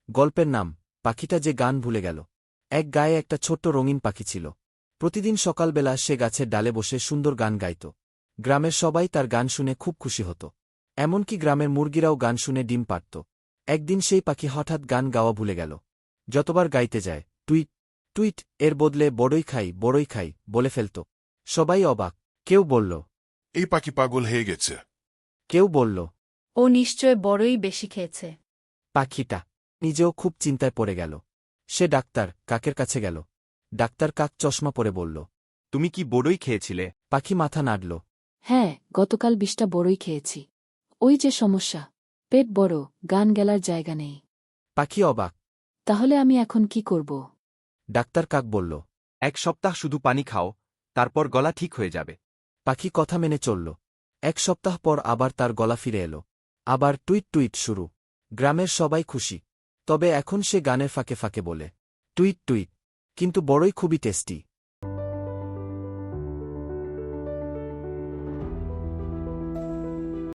গল্পের নাম পাখিটা যে গান ভুলে গেল। এক গায়ে একটা ছোট্ট রঙিন পাখি ছিল। প্রতিদিন সকালবেলা সে গাছের ডালে বসে সুন্দর গান গাইত। গ্রামের সবাই তার গান শুনে খুব খুশি হতো। এমনকি গ্রামের মুরগিরাও গান শুনে ডিম পাড়ত। একদিন সেই পাখি হঠাৎ গান গাওয়া ভুলে গেল। যতবার গাইতে যায় টুইট টুইট এর বদলে বড়ই খাই বলে ফেলত। সবাই অবাক। কেউ বলল, এই পাখি পাগল হয়ে গেছে। কেউ বলল, ও নিশ্চয় বড়ই বেশি খেয়েছে। পাখিটা নিজেও খুব চিন্তায় পড়ে গেল। সে ডাক্তার কাকের কাছে গেল। ডাক্তার কাক চশমা পরে বলল, তুমি কি বড়ই খেয়েছিলে? পাখি মাথা নাড়ল। হ্যাঁ, গতকাল 20টা বড়ই খেয়েছি। ওই যে সমস্যা, পেট বড়, গান গেলার জায়গা নেই। পাখি অবাক। তাহলে আমি এখন কি করব? ডাক্তার কাক বলল, 1 সপ্তাহ শুধু পানি খাও, তারপর গলা ঠিক হয়ে যাবে। পাখি কথা মেনে চলল। 1 সপ্তাহ পর আবার তার গলা ফিরে এলো। আবার টুইট টুইট শুরু। গ্রামের সবাই খুশি। তবে এখন সে গানের ফাঁকে ফাঁকে বলে, টুইট টুইট, কিন্তু বড়ই খুবই টেস্টি।